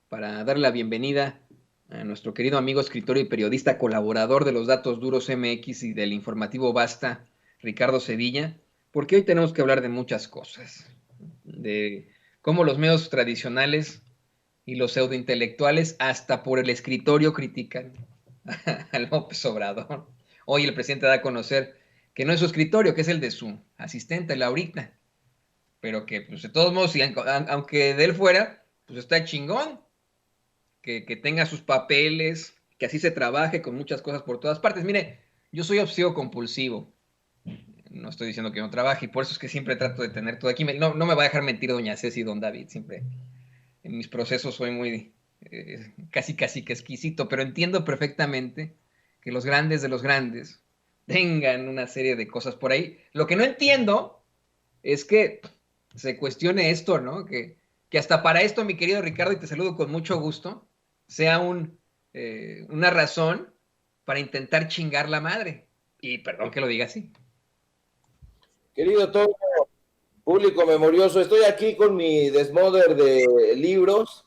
para darle la bienvenida a nuestro querido amigo escritor y periodista, colaborador de los Datos Duros MX y del informativo Basta, Ricardo Sevilla, porque hoy tenemos que hablar de muchas cosas, de cómo los medios tradicionales y los pseudointelectuales hasta por el escritorio critican a López Obrador. Hoy el presidente da a conocer que no es su escritorio, que es el de su asistente, Laurita, pero que pues, de todos modos, aunque de él fuera, pues está chingón, que tenga sus papeles, que así se trabaje con muchas cosas por todas partes. Mire, yo soy obsesivo compulsivo, no estoy diciendo que no trabaje, y por eso es que siempre trato de tener todo aquí. No me va a dejar mentir doña Ceci y don David, siempre en mis procesos soy muy casi que exquisito, pero entiendo perfectamente que los grandes de los grandes tengan una serie de cosas por ahí. Lo que no entiendo es que se cuestione esto, ¿no? Que hasta para esto, mi querido Ricardo, y te saludo con mucho gusto, sea una razón para intentar chingar la madre. Y perdón que lo diga así. Querido Toño, público memorioso, estoy aquí con mi desmoder de libros,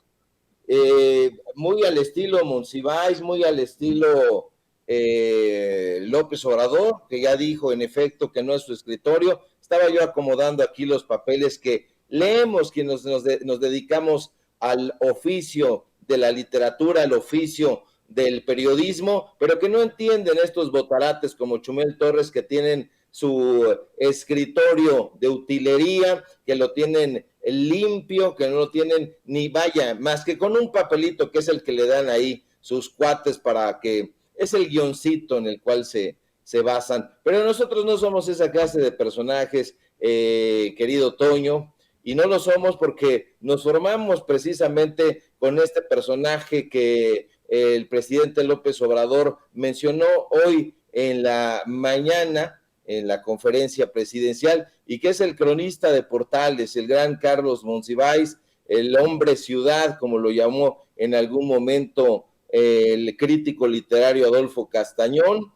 muy al estilo Monsiváis, muy al estilo López Obrador, que ya dijo en efecto que no es su escritorio. Estaba yo acomodando aquí los papeles que leemos, quienes nos dedicamos al oficio de la literatura, al oficio del periodismo, pero que no entienden estos botarates como Chumel Torres, que tienen su escritorio de utilería, que lo tienen limpio, que no lo tienen ni vaya, más que con un papelito que es el que le dan ahí sus cuates para que, es el guioncito en el cual se basan. Pero nosotros no somos esa clase de personajes, querido Toño, y no lo somos porque nos formamos precisamente con este personaje que el presidente López Obrador mencionó hoy en la mañana, en la conferencia presidencial, y que es el cronista de portales, el gran Carlos Monsiváis, el hombre ciudad, como lo llamó en algún momento el crítico literario Adolfo Castañón.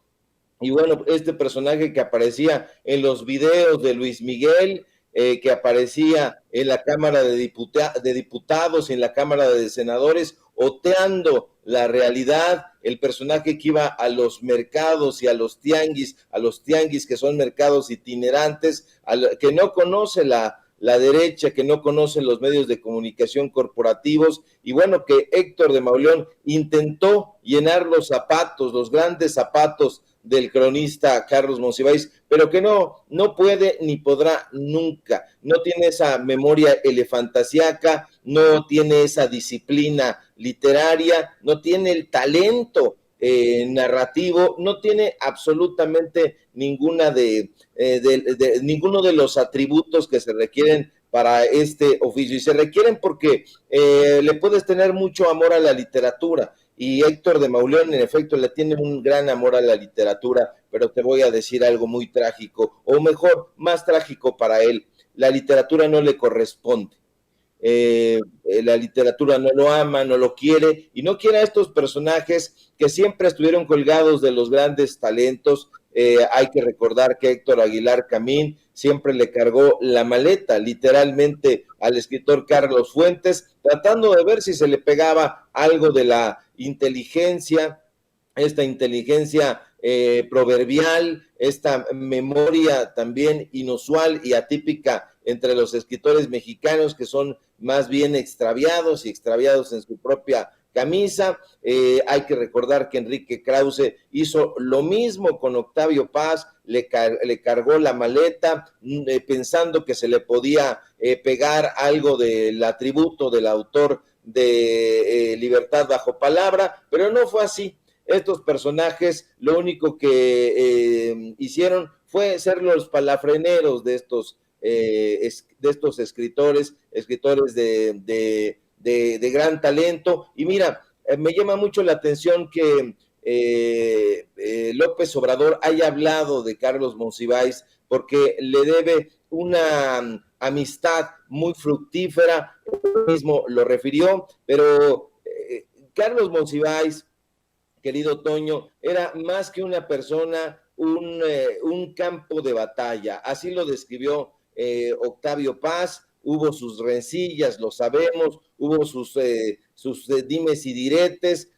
Y bueno, este personaje que aparecía en los videos de Luis Miguel, que aparecía en la Cámara de Diputados y en la Cámara de Senadores, oteando la realidad, el personaje que iba a los mercados y a los tianguis que son mercados itinerantes, que no conoce la derecha, que no conoce los medios de comunicación corporativos, y bueno, que Héctor de Mauleón intentó llenar los zapatos, los grandes zapatos del cronista Carlos Monsiváis, pero que no puede ni podrá nunca. No tiene esa memoria elefantasiaca, no tiene esa disciplina literaria, no tiene el talento narrativo, no tiene absolutamente ninguno de los atributos que se requieren para este oficio, y se requieren porque le puedes tener mucho amor a la literatura, y Héctor de Mauleón en efecto le tiene un gran amor a la literatura, pero te voy a decir algo muy trágico, o mejor, más trágico para él: la literatura no le corresponde. La literatura no lo ama, no lo quiere, y no quiere a estos personajes que siempre estuvieron colgados de los grandes talentos. Hay que recordar que Héctor Aguilar Camín siempre le cargó la maleta literalmente al escritor Carlos Fuentes, tratando de ver si se le pegaba algo de la inteligencia, esta inteligencia proverbial, esta memoria también inusual y atípica entre los escritores mexicanos, que son más bien extraviados y extraviados en su propia camisa. Hay que recordar que Enrique Krause hizo lo mismo con Octavio Paz, le cargó la maleta pensando que se le podía pegar algo del atributo del autor de Libertad bajo palabra, pero no fue así. Estos personajes lo único que hicieron fue ser los palafreneros de estos escritores de gran talento. Y mira, me llama mucho la atención que López Obrador haya hablado de Carlos Monsiváis, porque le debe una amistad muy fructífera, él mismo lo refirió, pero Carlos Monsiváis, querido Toño, era más que una persona, un campo de batalla. Así lo describió Octavio Paz, hubo sus rencillas, lo sabemos, hubo sus dimes y diretes,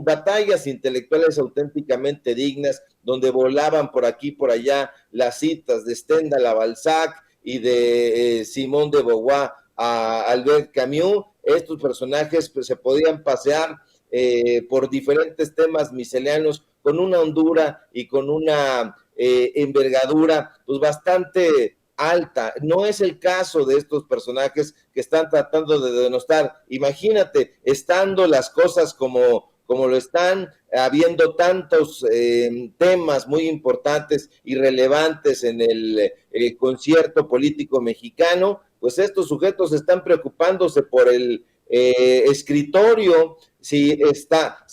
batallas intelectuales auténticamente dignas, donde volaban por aquí por allá las citas de Stendhal a Balzac y de Simone de Beauvoir a Albert Camus. Estos personajes pues, se podían pasear por diferentes temas misceláneos con una hondura y con una envergadura pues bastante alta. No es el caso de estos personajes que están tratando de denostar. Imagínate, estando las cosas como lo están, habiendo tantos temas muy importantes y relevantes en el concierto político mexicano, pues estos sujetos están preocupándose por el escritorio, si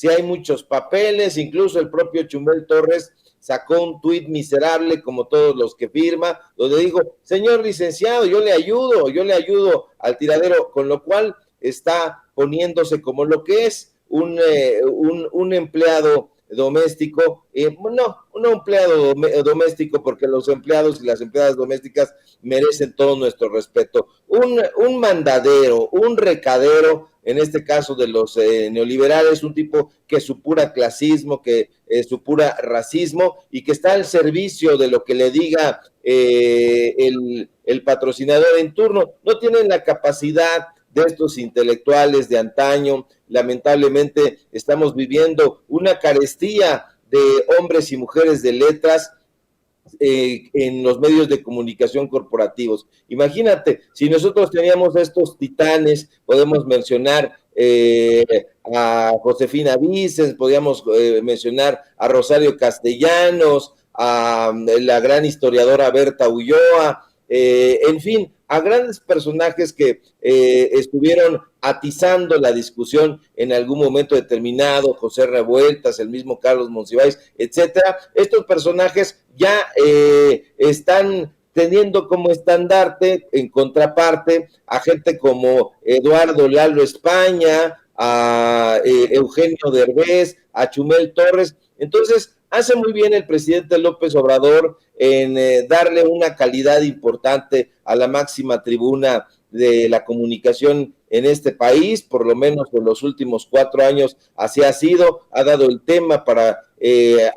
hay muchos papeles, incluso el propio Chumel Torres sacó un tuit miserable como todos los que firma, donde dijo, señor licenciado, yo le ayudo al tiradero, con lo cual está poniéndose como lo que es un empleado doméstico, no un empleado doméstico, porque los empleados y las empleadas domésticas merecen todo nuestro respeto, un mandadero, un recadero, en este caso de los neoliberales, un tipo que supura clasismo, que supura racismo y que está al servicio de lo que le diga el patrocinador en turno. No tienen la capacidad de estos intelectuales de antaño. Lamentablemente estamos viviendo una carestía de hombres y mujeres de letras en los medios de comunicación corporativos. Imagínate, si nosotros teníamos estos titanes, podemos mencionar a Josefina Vicens, podíamos mencionar a Rosario Castellanos, a la gran historiadora Berta Ulloa, en fin, a grandes personajes que estuvieron atizando la discusión en algún momento determinado, José Revueltas, el mismo Carlos Monsiváis, etcétera. Estos personajes ya están teniendo como estandarte, en contraparte, a gente como Eduardo Lalo España, a Eugenio Derbez, a Chumel Torres. Entonces, hace muy bien el presidente López Obrador en darle una calidad importante a la máxima tribuna de la comunicación en este país, por lo menos en los últimos 4 años así ha sido, ha dado el tema para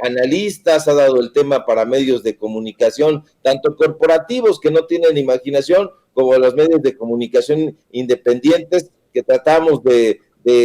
analistas, ha dado el tema para medios de comunicación, tanto corporativos que no tienen imaginación, como los medios de comunicación independientes que tratamos de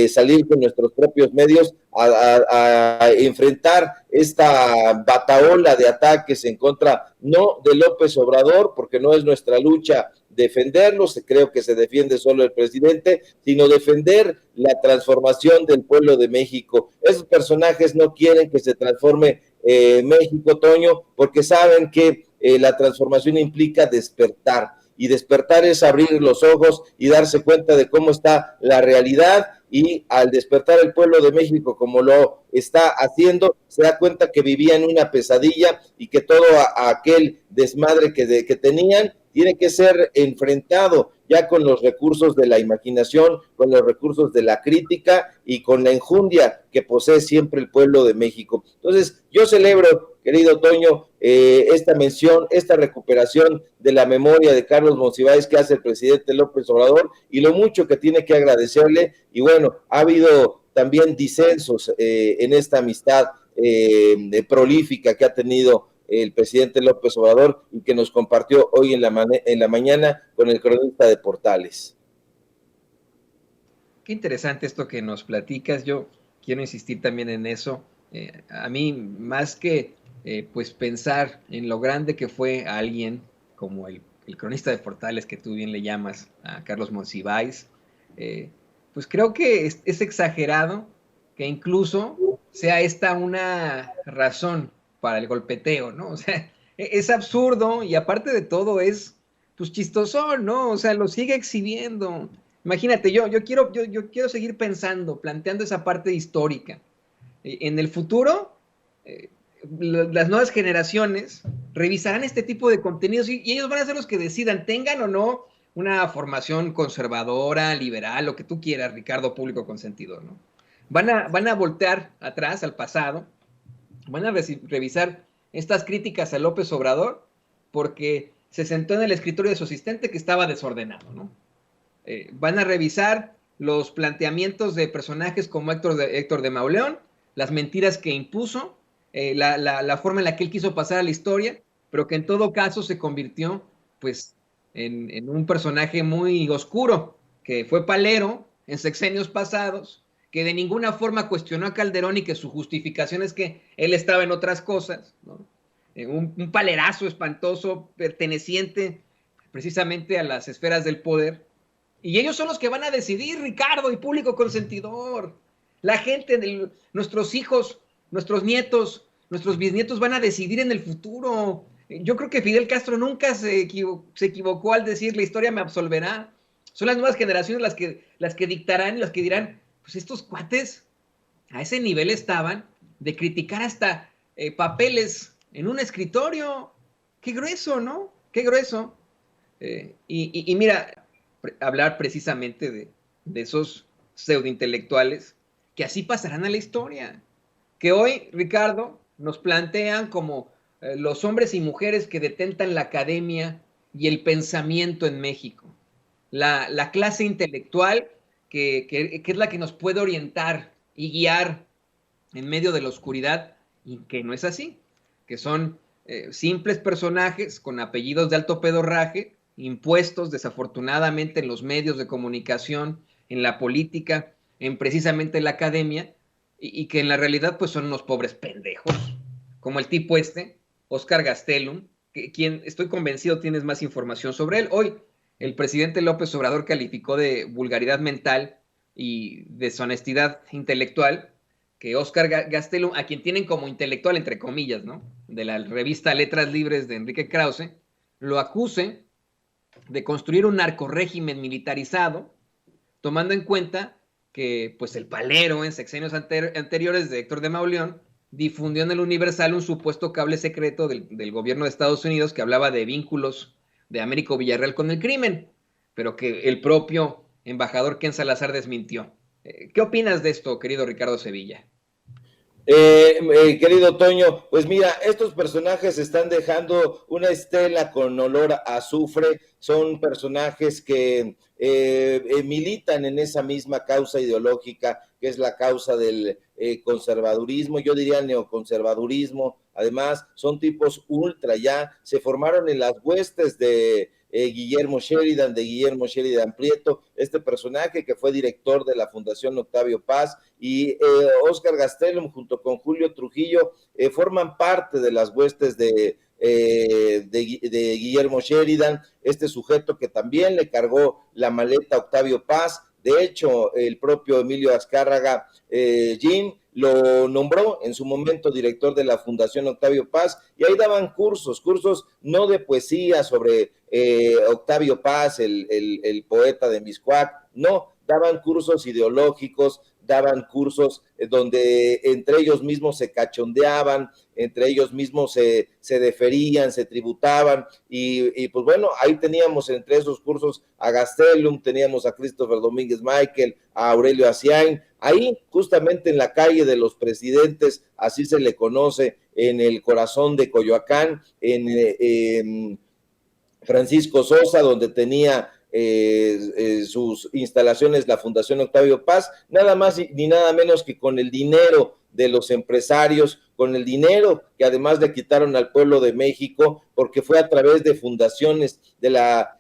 salir con nuestros propios medios a enfrentar esta bataola de ataques en contra, no de López Obrador, porque no es nuestra lucha defenderlo, creo que se defiende solo el presidente, sino defender la transformación del pueblo de México. Esos personajes no quieren que se transforme México, Toño, porque saben que la transformación implica despertar, y despertar es abrir los ojos y darse cuenta de cómo está la realidad, y al despertar el pueblo de México como lo está haciendo, se da cuenta que vivía en una pesadilla y que todo aquel desmadre que tenían tiene que ser enfrentado ya con los recursos de la imaginación, con los recursos de la crítica y con la enjundia que posee siempre el pueblo de México. Entonces, yo celebro, querido Toño, esta mención, esta recuperación de la memoria de Carlos Monsiváis que hace el presidente López Obrador, y lo mucho que tiene que agradecerle. Y bueno, ha habido también disensos en esta amistad prolífica que ha tenido el presidente López Obrador y que nos compartió hoy en la mañana con el cronista de Portales. Qué interesante esto que nos platicas. Yo quiero insistir también en eso. A mí, más que pues pensar en lo grande que fue a alguien como el cronista de Portales, que tú bien le llamas, a Carlos Monsiváis, pues creo que es exagerado que incluso sea esta una razón para el golpeteo, ¿no? O sea, es absurdo, y aparte de todo es, pues, chistosón, ¿no? O sea, lo sigue exhibiendo. Imagínate, yo quiero seguir pensando, planteando esa parte histórica. En el futuro, las nuevas generaciones revisarán este tipo de contenidos y ellos van a ser los que decidan, tengan o no una formación conservadora, liberal, lo que tú quieras, Ricardo, público consentido, ¿no? Van a voltear atrás al pasado, van a revisar estas críticas a López Obrador, porque se sentó en el escritorio de su asistente que estaba desordenado, ¿no? Van a revisar los planteamientos de personajes como Héctor de Mauleón, las mentiras que impuso, la forma en la que él quiso pasar a la historia, pero que en todo caso se convirtió pues en un personaje muy oscuro, que fue palero en sexenios pasados, que de ninguna forma cuestionó a Calderón y que su justificación es que él estaba en otras cosas, ¿no? Un palerazo espantoso perteneciente precisamente a las esferas del poder. Y ellos son los que van a decidir, Ricardo, y público consentidor. La gente, nuestros hijos, nuestros nietos, nuestros bisnietos van a decidir en el futuro. Yo creo que Fidel Castro nunca se equivocó al decir la historia me absolverá. Son las nuevas generaciones las que dictarán y las que dirán, pues estos cuates a ese nivel estaban de criticar hasta papeles en un escritorio. Qué grueso, ¿no? Qué grueso. Y mira, hablar precisamente de esos pseudointelectuales que así pasarán a la historia. Que hoy, Ricardo, nos plantean como los hombres y mujeres que detentan la academia y el pensamiento en México. La clase intelectual que es la que nos puede orientar y guiar en medio de la oscuridad, y que no es así, que son simples personajes con apellidos de alto pedorraje, impuestos desafortunadamente en los medios de comunicación, en la política, en precisamente la academia, y que en la realidad pues son unos pobres pendejos, como el tipo Óscar Gastelum, quien estoy convencido tienes más información sobre él. Hoy el presidente López Obrador calificó de vulgaridad mental y deshonestidad intelectual que Óscar Gastelum, a quien tienen como intelectual, entre comillas, ¿no?, de la revista Letras Libres de Enrique Krause, lo acuse de construir un narcorrégimen militarizado, tomando en cuenta que pues el palero en sexenios anteriores de Héctor de Mauleón difundió en el Universal un supuesto cable secreto del gobierno de Estados Unidos que hablaba de vínculos de Américo Villarreal con el crimen, pero que el propio embajador Ken Salazar desmintió. ¿Qué opinas de esto, querido Ricardo Sevilla? Querido Toño, pues mira, estos personajes están dejando una estela con olor a azufre, son personajes que militan en esa misma causa ideológica, que es la causa del conservadurismo, yo diría neoconservadurismo. Además son tipos ultra, ya se formaron en las huestes de Guillermo Sheridan Prieto, este personaje que fue director de la Fundación Octavio Paz, y Óscar Gastelum junto con Julio Trujillo forman parte de las huestes de Guillermo Sheridan, este sujeto que también le cargó la maleta a Octavio Paz. De hecho, el propio Emilio Azcárraga Gin lo nombró en su momento director de la Fundación Octavio Paz, y ahí daban cursos no de poesía sobre Octavio Paz, el poeta de Mixcoac, no, daban cursos ideológicos, daban cursos donde entre ellos mismos se cachondeaban, entre ellos mismos se deferían, se tributaban, y pues bueno, ahí teníamos entre esos cursos a Gastelum, teníamos a Christopher Domínguez Michael, a Aurelio Aciain, ahí justamente en la calle de los Presidentes, así se le conoce, en el corazón de Coyoacán, en Francisco Sosa, donde tenía sus instalaciones la Fundación Octavio Paz, nada más ni nada menos que con el dinero de los empresarios, con el dinero que además le quitaron al pueblo de México, porque fue a través de fundaciones de la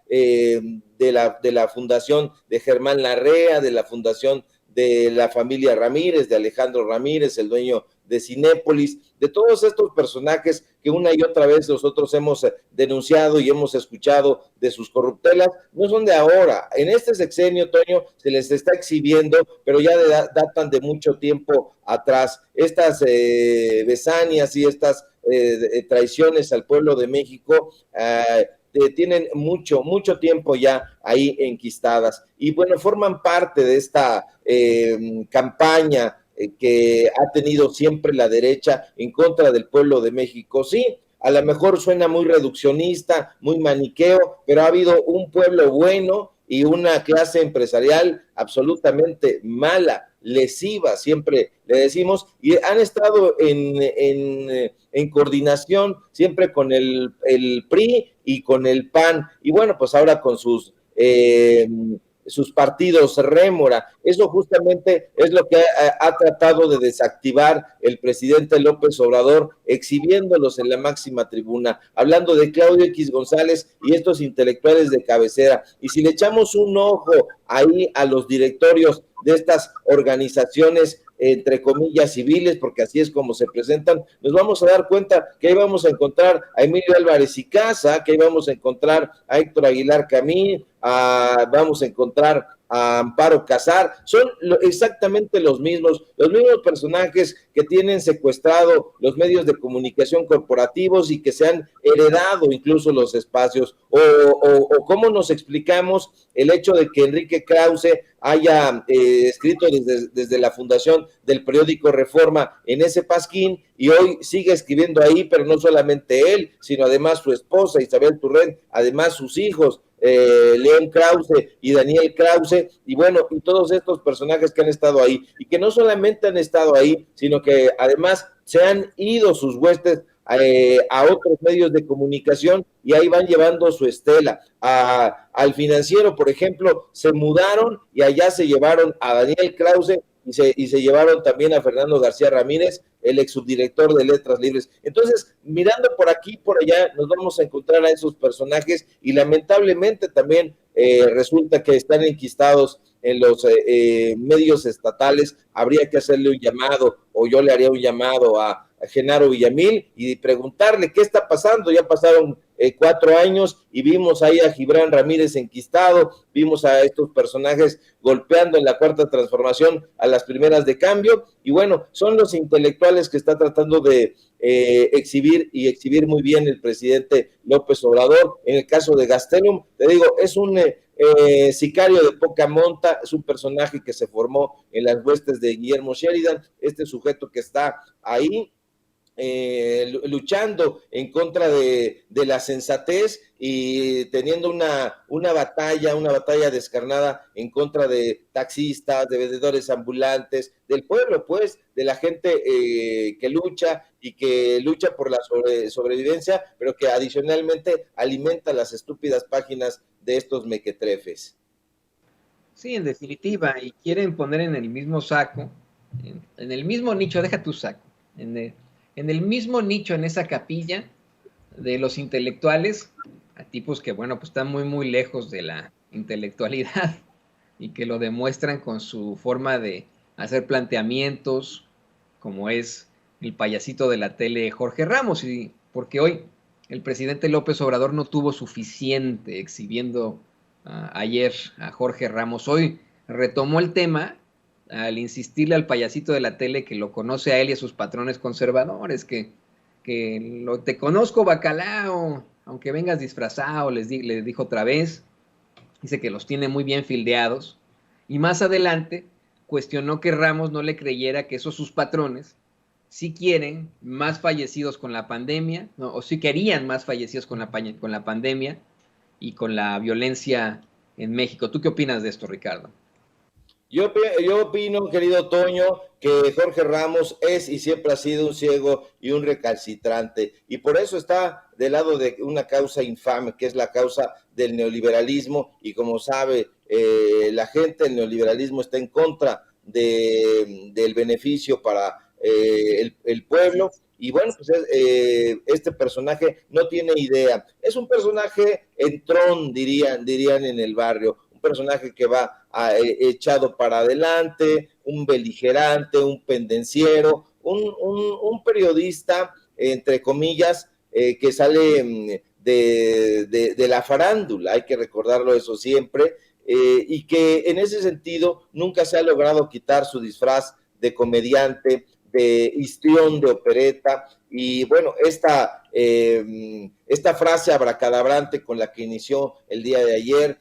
fundación de Germán Larrea, de la fundación de la familia Ramírez, de Alejandro Ramírez, el dueño de Cinépolis, de todos estos personajes que una y otra vez nosotros hemos denunciado y hemos escuchado de sus corruptelas, no son de ahora. En este sexenio, Toño, se les está exhibiendo, pero ya datan de mucho tiempo atrás. Estas besanias y estas traiciones al pueblo de México tienen mucho tiempo ya ahí enquistadas, y bueno, forman parte de esta campaña que ha tenido siempre la derecha en contra del pueblo de México. Sí, a lo mejor suena muy reduccionista, muy maniqueo, pero ha habido un pueblo bueno y una clase empresarial absolutamente mala. lesiva, siempre le decimos, y han estado en coordinación siempre con el PRI y con el PAN, y bueno, pues ahora con sus partidos rémora. Eso justamente es lo que ha tratado de desactivar el presidente López Obrador, exhibiéndolos en la máxima tribuna, hablando de Claudio X González y estos intelectuales de cabecera. Y si le echamos un ojo ahí a los directorios de estas organizaciones, entre comillas, civiles, porque así es como se presentan, nos vamos a dar cuenta que ahí vamos a encontrar a Emilio Álvarez y Casa, que ahí vamos a encontrar a Héctor Aguilar Camín, vamos a encontrar a Amparo Casar, son exactamente los mismos personajes que tienen secuestrado los medios de comunicación corporativos y que se han heredado incluso los espacios, o cómo nos explicamos el hecho de que Enrique Krause haya escrito desde la fundación del periódico Reforma en ese pasquín y hoy sigue escribiendo ahí, pero no solamente él, sino además su esposa Isabel Turrent, además sus hijos, León Krause y Daniel Krause, y bueno, y todos estos personajes que han estado ahí, y que no solamente han estado ahí, sino que además se han ido sus huestes a otros medios de comunicación y ahí van llevando su estela. Al Financiero, por ejemplo, se mudaron y allá se llevaron a Daniel Krause y se llevaron también a Fernando García Ramírez, el ex subdirector de Letras Libres. Entonces, mirando por aquí, por allá, nos vamos a encontrar a esos personajes y lamentablemente también resulta que están enquistados en los medios estatales. Habría que hacerle un llamado, o yo le haría un llamado a Genaro Villamil y preguntarle qué está pasando. Ya pasaron 4 años y vimos ahí a Gibran Ramírez enquistado, vimos a estos personajes golpeando en la Cuarta Transformación a las primeras de cambio, y bueno, son los intelectuales que está tratando de exhibir muy bien el presidente López Obrador. En el caso de Gastelum, te digo, es un sicario de poca monta, es un personaje que se formó en las huestes de Guillermo Sheridan, este sujeto que está ahí luchando en contra de la sensatez y teniendo una batalla descarnada en contra de taxistas, de vendedores ambulantes, del pueblo, pues, de la gente que lucha y que lucha por la sobrevivencia, pero que adicionalmente alimenta las estúpidas páginas de estos mequetrefes. Sí, en definitiva, y quieren poner en el mismo saco, en el mismo nicho, deja tu saco, en el mismo nicho, en esa capilla de los intelectuales, a tipos que, bueno, pues están muy, muy lejos de la intelectualidad y que lo demuestran con su forma de hacer planteamientos, como es el payasito de la tele Jorge Ramos, y porque hoy el presidente López Obrador no tuvo suficiente exhibiendo ayer a Jorge Ramos. Hoy retomó el tema al insistirle al payasito de la tele que lo conoce a él y a sus patrones conservadores, que te conozco, bacalao, aunque vengas disfrazado, le dijo otra vez. Dice que los tiene muy bien fildeados. Y más adelante cuestionó que Ramos no le creyera que esos sus patrones sí quieren más fallecidos con la pandemia, ¿no? O sí querían más fallecidos con la pandemia y con la violencia en México. ¿Tú qué opinas de esto, Ricardo? Yo opino, querido Toño, que Jorge Ramos es y siempre ha sido un ciego y un recalcitrante, y por eso está del lado de una causa infame, que es la causa del neoliberalismo, y como sabe la gente, el neoliberalismo está en contra del beneficio para el pueblo, y bueno, pues este personaje no tiene idea, es un personaje entrón, dirían en el barrio, un personaje que va echado para adelante, un beligerante, un pendenciero, un periodista, entre comillas, que sale de la farándula, hay que recordarlo eso siempre, y que en ese sentido nunca se ha logrado quitar su disfraz de comediante, de histrión, de opereta, y bueno, esta frase abracadabrante con la que inició el día de ayer,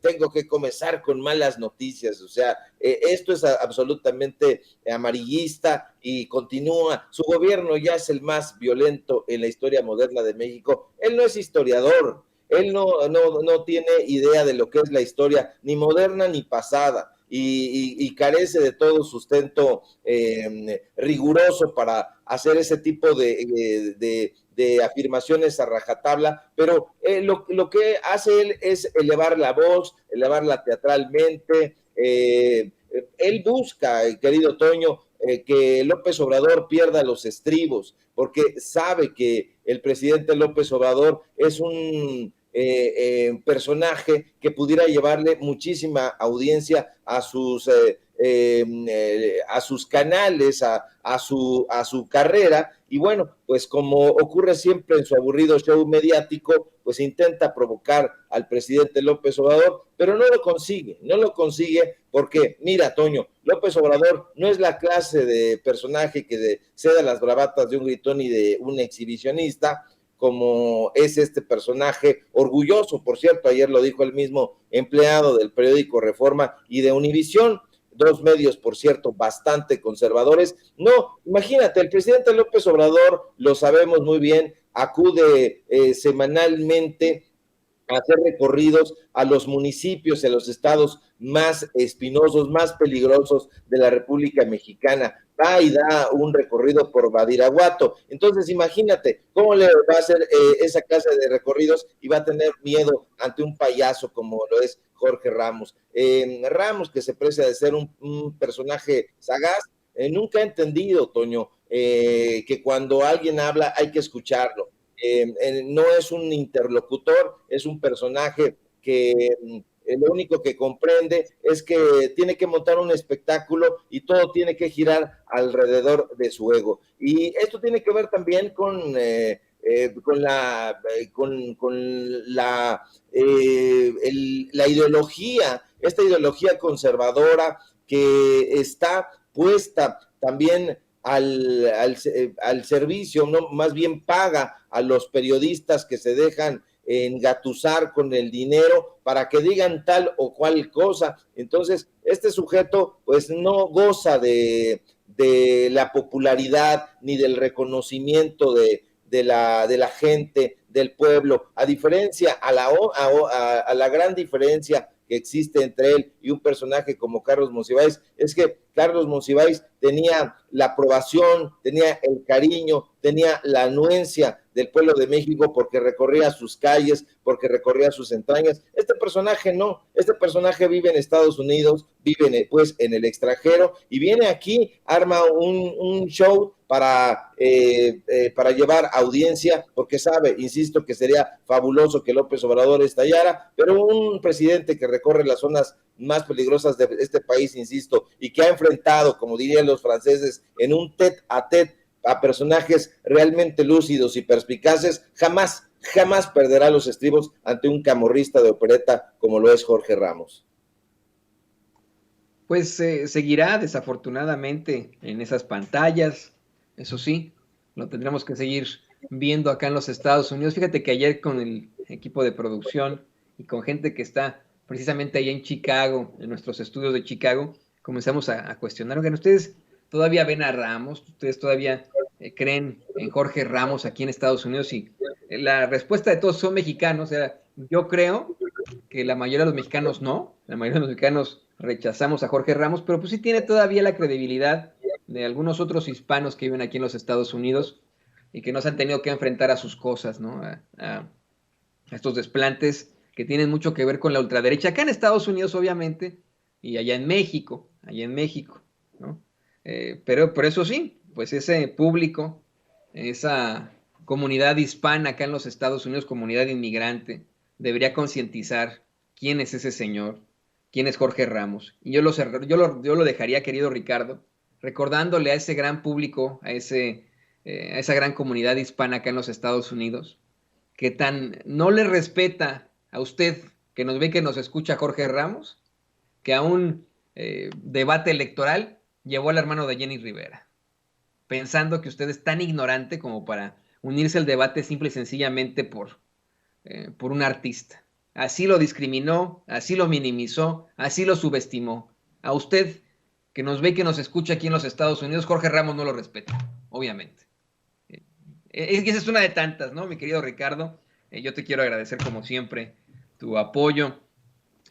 tengo que comenzar con malas noticias, o sea, esto es absolutamente amarillista y continúa, su gobierno ya es el más violento en la historia moderna de México, él no es historiador, él no tiene idea de lo que es la historia, ni moderna ni pasada. y carece de todo sustento riguroso para hacer ese tipo de afirmaciones a rajatabla, pero lo que hace él es elevar la voz, elevarla teatralmente. Él busca, querido Toño, que López Obrador pierda los estribos, porque sabe que el presidente López Obrador es un personaje que pudiera llevarle muchísima audiencia a sus canales, a su carrera, y bueno, pues como ocurre siempre en su aburrido show mediático, pues intenta provocar al presidente López Obrador, pero no lo consigue porque, mira, Toño, López Obrador no es la clase de personaje que ceda las bravatas de un gritón y de un exhibicionista, como es este personaje orgulloso, por cierto, ayer lo dijo el mismo empleado del periódico Reforma y de Univisión, dos medios, por cierto, bastante conservadores. No, imagínate, el presidente López Obrador, lo sabemos muy bien, acude semanalmente a hacer recorridos a los municipios, a los estados más espinosos, más peligrosos de la República Mexicana. Va y da un recorrido por Badiraguato. Entonces, imagínate cómo le va a hacer esa clase de recorridos y va a tener miedo ante un payaso como lo es Jorge Ramos. Ramos, que se precia de ser un personaje sagaz, nunca ha entendido, Toño, que cuando alguien habla hay que escucharlo. No es un interlocutor, es un personaje que lo único que comprende es que tiene que montar un espectáculo y todo tiene que girar alrededor de su ego. Y esto tiene que ver también con la ideología, esta ideología conservadora que está puesta también al servicio, no, más bien paga a los periodistas que se dejan engatusar con el dinero para que digan tal o cual cosa. Entonces, este sujeto pues no goza de la popularidad ni del reconocimiento de la gente, del pueblo, a diferencia, a la gran diferencia que existe entre él y un personaje como Carlos Monsiváis, es que Carlos Monsiváis tenía la aprobación, tenía el cariño, tenía la anuencia del pueblo de México porque recorría sus calles, porque recorría sus entrañas. Este personaje no, este personaje vive en Estados Unidos, vive pues en el extranjero y viene aquí, arma un show para llevar audiencia, porque sabe, insisto, que sería fabuloso que López Obrador estallara, pero un presidente que recorre las zonas más peligrosas de este país, insisto, y que ha enfrentado, como dirían los franceses, en un tete a tete a personajes realmente lúcidos y perspicaces, jamás perderá los estribos ante un camorrista de opereta como lo es Jorge Ramos. Pues seguirá desafortunadamente en esas pantallas, eso sí, lo tendremos que seguir viendo acá en los Estados Unidos. Fíjate que ayer con el equipo de producción y con gente que está precisamente allá en Chicago, en nuestros estudios de Chicago, comenzamos a cuestionar, oigan, ¿ustedes todavía ven a Ramos? ¿Ustedes todavía creen en Jorge Ramos aquí en Estados Unidos? Y la respuesta de todos son mexicanos. O sea, yo creo que la mayoría de los mexicanos no, la mayoría de los mexicanos rechazamos a Jorge Ramos, pero pues sí tiene todavía la credibilidad de algunos otros hispanos que viven aquí en los Estados Unidos y que no se han tenido que enfrentar a sus cosas, ¿no? A estos desplantes que tienen mucho que ver con la ultraderecha, acá en Estados Unidos obviamente, y allá en México, ¿no? Pero por eso sí, pues ese público, esa comunidad hispana acá en los Estados Unidos, comunidad inmigrante, debería concientizar quién es ese señor, quién es Jorge Ramos. Y yo lo dejaría, querido Ricardo, recordándole a ese gran público, a esa gran comunidad hispana acá en los Estados Unidos, que tan no le respeta a usted, que nos ve, que nos escucha Jorge Ramos, que a un debate electoral llevó al hermano de Jenny Rivera, pensando que usted es tan ignorante como para unirse al debate simple y sencillamente por un artista. Así lo discriminó, así lo minimizó, así lo subestimó. A usted, que nos ve, que nos escucha aquí en los Estados Unidos, Jorge Ramos no lo respeta, obviamente. Esa es una de tantas, ¿no, mi querido Ricardo? Yo te quiero agradecer, como siempre, tu apoyo,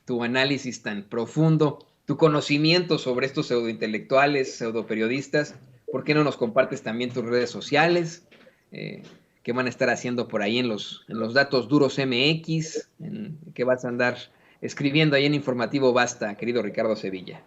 tu análisis tan profundo tu conocimiento sobre estos pseudointelectuales, pseudoperiodistas. ¿Por qué no nos compartes también tus redes sociales? ¿Qué van a estar haciendo por ahí en los datos duros MX? ¿Qué vas a andar escribiendo ahí en Informativo Basta, querido Ricardo Sevilla?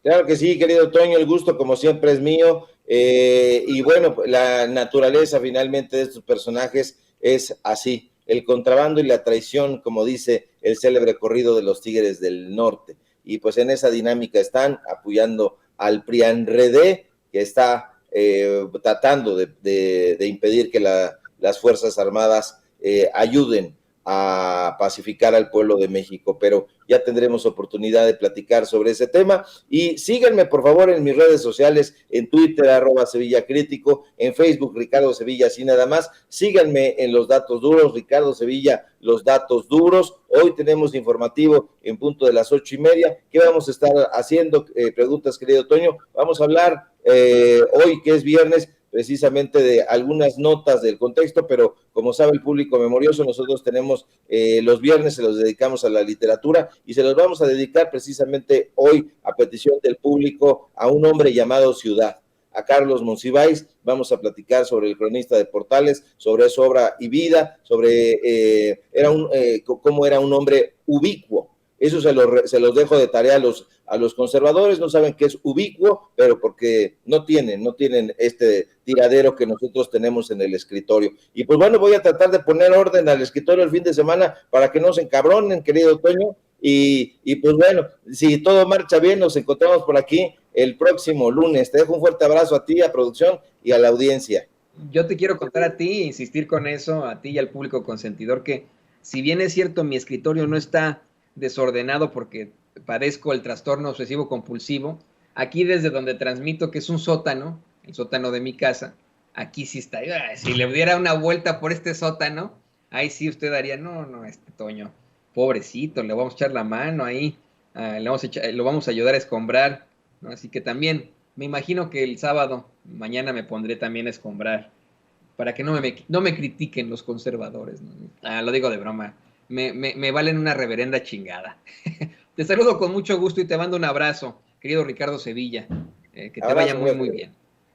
Claro que sí, querido Toño, el gusto como siempre es mío. Y bueno, la naturaleza finalmente de estos personajes es así, el contrabando y la traición, como dice el célebre corrido de los Tigres del Norte. Y pues en esa dinámica están apoyando al PRIANRED, que está tratando de impedir que las Fuerzas Armadas ayuden a pacificar al pueblo de México, pero ya tendremos oportunidad de platicar sobre ese tema. Y síganme, por favor, en mis redes sociales, en Twitter, @SevillaCrítico, en Facebook, Ricardo Sevilla, así nada más. Síganme en Los Datos Duros, Ricardo Sevilla, Los Datos Duros. Hoy tenemos informativo en punto de las 8:30. ¿Qué vamos a estar haciendo? Preguntas, querido Toño. Vamos a hablar hoy, que es viernes, precisamente de algunas notas del contexto, pero como sabe el público memorioso, nosotros tenemos los viernes, se los dedicamos a la literatura y se los vamos a dedicar precisamente hoy, a petición del público, a un hombre llamado Ciudad, a Carlos Monsiváis. Vamos a platicar sobre el cronista de Portales, sobre su obra y vida, sobre cómo era un hombre ubicuo. Eso se los dejo de tarea a los conservadores, no saben qué es ubicuo, pero porque no tienen este tiradero que nosotros tenemos en el escritorio. Y pues bueno, voy a tratar de poner orden al escritorio el fin de semana para que no se encabronen, querido Toño. Y pues bueno, si todo marcha bien, nos encontramos por aquí el próximo lunes. Te dejo un fuerte abrazo a ti, a producción y a la audiencia. Yo te quiero contar a ti, insistir con eso, a ti y al público consentidor, que si bien es cierto, mi escritorio no está desordenado porque padezco el trastorno obsesivo compulsivo, aquí desde donde transmito, que es un sótano, el sótano de mi casa, aquí sí está. Si le diera una vuelta por este sótano, ahí sí usted daría, no, Toño, pobrecito, le vamos a echar la mano ahí, lo vamos a ayudar a escombrar, ¿no? Así que también, me imagino que el sábado, mañana me pondré también a escombrar, para que no me critiquen los conservadores, ¿no? Lo digo de broma. Me valen una reverenda chingada. Te saludo con mucho gusto y te mando un abrazo, querido Ricardo Sevilla. Que te vaya muy, muy bien.